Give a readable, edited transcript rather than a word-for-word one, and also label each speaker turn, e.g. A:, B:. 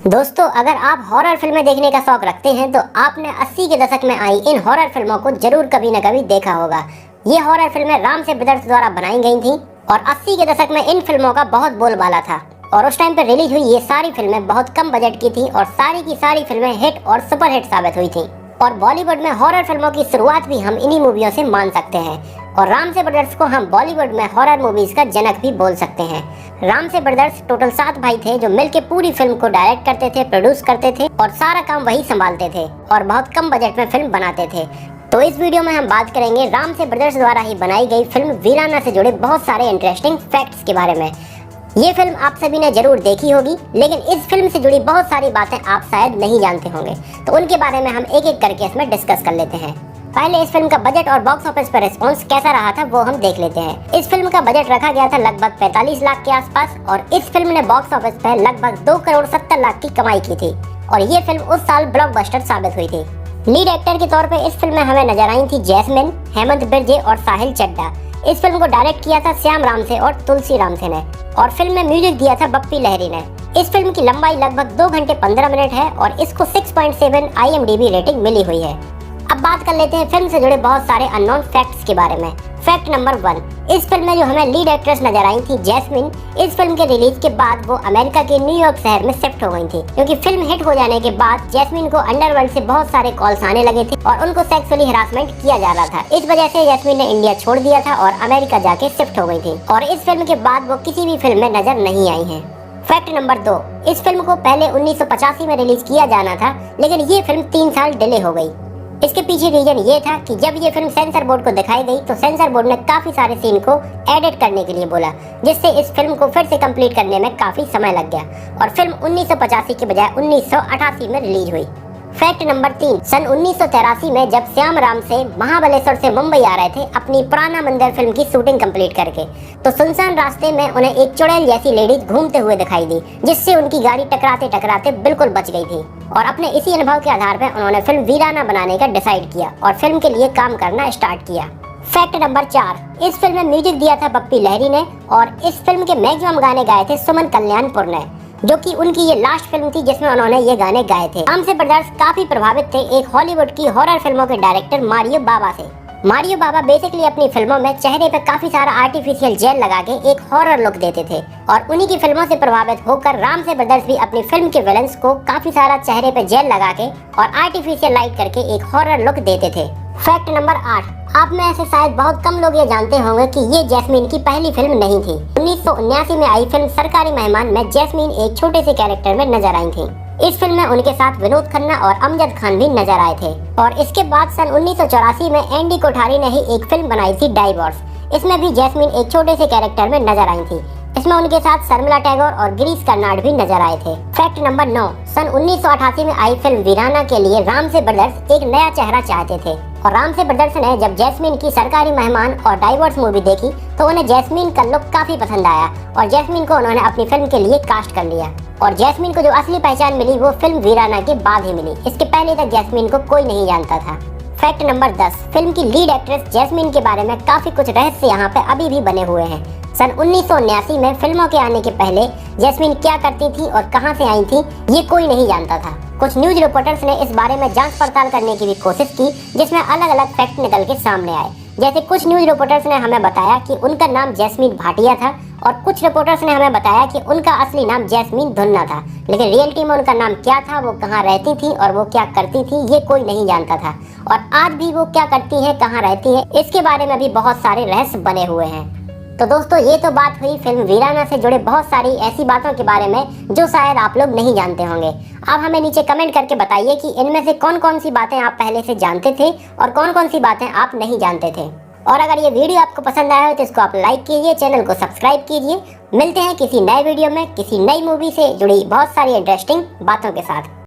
A: दोस्तों, अगर आप हॉरर फिल्में देखने का शौक रखते हैं तो आपने 80 के दशक में आई इन हॉरर फिल्मों को जरूर कभी न कभी देखा होगा। ये हॉरर फिल्में रामसे ब्रदर्स द्वारा बनाई गई थीं और 80 के दशक में इन फिल्मों का बहुत बोलबाला था और उस टाइम पर रिलीज हुई ये सारी फिल्में बहुत कम बजट की थी और सारी की सारी फिल्में हिट और सुपर हिट साबित हुई थी। और बॉलीवुड में हॉरर फिल्मों की शुरुआत भी हम इन्हीं मूवियों से मान सकते हैं और रामसे ब्रदर्स को हम बॉलीवुड में हॉरर मूवीज का जनक भी बोल सकते हैं। रामसे ब्रदर्स टोटल 7 भाई थे जो मिलकर पूरी फिल्म को डायरेक्ट करते थे, प्रोड्यूस करते थे और सारा काम वही संभालते थे और बहुत कम बजट में फिल्म बनाते थे। तो इस वीडियो में हम बात करेंगे रामसे ब्रदर्स द्वारा ही बनाई गई फिल्म वीराना से जुड़े बहुत सारे इंटरेस्टिंग फैक्ट्स के बारे में। ये फिल्म आप सभी ने जरूर देखी होगी, लेकिन इस फिल्म से जुड़ी बहुत सारी बातें आप शायद नहीं जानते होंगे, तो उनके बारे में हम एक एक करके इसमें डिस्कस कर लेते हैं। पहले इस फिल्म का बजट और बॉक्स ऑफिस पर रिस्पॉन्स कैसा रहा था वो हम देख लेते हैं। इस फिल्म का बजट रखा गया था लगभग 45 लाख के आसपास और इस फिल्म ने बॉक्स ऑफिस पर लगभग 2 करोड़ 70 लाख की कमाई की थी और ये फिल्म उस साल ब्लॉकबस्टर साबित हुई थी। लीड एक्टर के तौर पर इस फिल्म में हमें नजर आई थी जैस्मिन, हेमंत बिरजे और साहिल चड्ढा। इस फिल्म को डायरेक्ट किया था श्याम रामसे और तुलसी रामसे ने और फिल्म में म्यूजिक दिया था बप्पी लहरी ने। इस फिल्म की लंबाई लगभग 2 घंटे 15 मिनट है और इसको 6.7 IMDb रेटिंग मिली हुई है। अब बात कर लेते हैं फिल्म से जुड़े बहुत सारे अननोन फैक्ट्स के बारे में। फैक्ट नंबर 1, इस फिल्म में जो हमें लीड एक्ट्रेस नजर आई थी जैस्मिन, इस फिल्म के रिलीज के बाद वो अमेरिका के न्यूयॉर्क शहर में शिफ्ट हो गई थी, क्योंकि फिल्म हिट हो जाने के बाद जैस्मिन को अंडरवर्ल्ड से बहुत सारे कॉल्स आने लगे थे और उनको सेक्सुअली हरासमेंट किया जा रहा था। इस वजह से जैस्मिन ने इंडिया छोड़ दिया था और अमेरिका जाके शिफ्ट हो गई थी और इस फिल्म के बाद वो किसी भी फिल्म में नजर नहीं आई है। फैक्ट नंबर 2, इस फिल्म को पहले 1985 में रिलीज किया जाना था, लेकिन ये फिल्म 3 साल डिले हो गई। इसके पीछे रीजन ये था कि जब ये फिल्म सेंसर बोर्ड को दिखाई गई तो सेंसर बोर्ड ने काफी सारे सीन को एडिट करने के लिए बोला, जिससे इस फिल्म को फिर से कंप्लीट करने में काफी समय लग गया और फिल्म 1985 के बजाय 1988 में रिलीज हुई। फैक्ट नंबर 3, सन 1983 में जब श्याम रामसे महाबलेश्वर से मुंबई आ रहे थे अपनी पुराना मंदिर फिल्म की शूटिंग कंप्लीट करके, तो सुनसान रास्ते में उन्हें एक चुड़ैल जैसी लेडीज घूमते हुए दिखाई दी, जिससे उनकी गाड़ी टकराते टकराते बिल्कुल बच गई थी और अपने इसी अनुभव के आधार पर उन्होंने फिल्म वीराना बनाने का डिसाइड किया और फिल्म के लिए काम करना स्टार्ट किया। फैक्ट नंबर 4, इस फिल्म में म्यूजिक दिया था बप्पी लहरी ने और इस फिल्म के मैक्सिमम गाने गाए थे सुमन कल्याणपुर ने, जो कि उनकी ये लास्ट फिल्म थी जिसमें उन्होंने ये गाने गाए थे। रामसे ब्रदर्स काफी प्रभावित थे एक हॉलीवुड की हॉरर फिल्मों के डायरेक्टर मारियो बाबा से। मारियो बाबा बेसिकली अपनी फिल्मों में चेहरे पे काफी सारा आर्टिफिशियल जेल लगा के एक हॉरर लुक देते थे और उन्हीं की फिल्मों से प्रभावित होकर रामसे ब्रदर्स भी अपनी फिल्म के विलन्स को काफी सारा चेहरे पे जेल लगा के और आर्टिफिशियल लाइट करके एक हॉरर लुक देते थे। फैक्ट नंबर 8, आप में ऐसे शायद बहुत कम लोग ये जानते होंगे कि ये जैस्मिन की पहली फिल्म नहीं थी। 1979 में आई फिल्म सरकारी मेहमान में जैस्मिन एक छोटे से कैरेक्टर में नजर आई थी। इस फिल्म में उनके साथ विनोद खन्ना और अमजद खान भी नजर आए थे और इसके बाद सन 1984 में एंडी कोठारी ने ही एक फिल्म बनाई थी डाइवोर्स। इसमें भी जैस्मिन एक छोटे से कैरेक्टर में नजर आई थी। इसमें उनके साथ शर्मिला टैगोर और गिरीश कर्नाड भी नजर आए थे। फैक्ट नंबर 9, सन 1988 में आई फिल्म वीराना के लिए रामसे ब्रदर्स एक नया चेहरा चाहते थे और रामसे ब्रदर्स ने जब जैस्मिन की सरकारी मेहमान और डाइवोर्स मूवी देखी तो उन्हें जैस्मिन का लुक काफी पसंद आया और जैस्मिन को उन्होंने अपनी फिल्म के लिए कास्ट कर लिया और जैस्मिन को जो असली पहचान मिली वो फिल्म वीराना के बाद ही मिली। इसके पहले तक जैस्मिन को कोई नहीं जानता था। फैक्ट नंबर 10, फिल्म की लीड एक्ट्रेस जैस्मिन के बारे में काफी कुछ रहस्य यहाँ पे अभी भी बने हुए हैं। सन 1979 में फिल्मों के आने के पहले जैस्मिन क्या करती थी और कहां से आई थी ये कोई नहीं जानता था। कुछ न्यूज रिपोर्टर्स ने इस बारे में जांच पड़ताल करने की भी कोशिश की, जिसमें अलग अलग फैक्ट निकल के सामने आए। जैसे कुछ न्यूज रिपोर्टर्स ने हमें बताया कि उनका नाम जैस्मिन भाटिया था और कुछ रिपोर्टर्स ने हमें बताया कि उनका असली नाम जैस्मिन धुन्ना था, लेकिन रियलिटी में उनका नाम क्या था, वो कहाँ रहती थी और वो क्या करती थी ये कोई नहीं जानता था और आज भी वो क्या करती है, कहाँ रहती है, इसके बारे में भी बहुत सारे रहस्य बने हुए हैं। तो दोस्तों, ये तो बात हुई फिल्म वीराना से जुड़े बहुत सारी ऐसी बातों के बारे में जो शायद आप लोग नहीं जानते होंगे। आप हमें नीचे कमेंट करके बताइए कि इनमें से कौन कौन सी बातें आप पहले से जानते थे और कौन कौन सी बातें आप नहीं जानते थे। और अगर ये वीडियो आपको पसंद आया हो तो इसको आप लाइक कीजिए, चैनल को सब्सक्राइब कीजिए। मिलते हैं किसी नए वीडियो में किसी नई मूवी से जुड़ी बहुत सारी इंटरेस्टिंग बातों के साथ।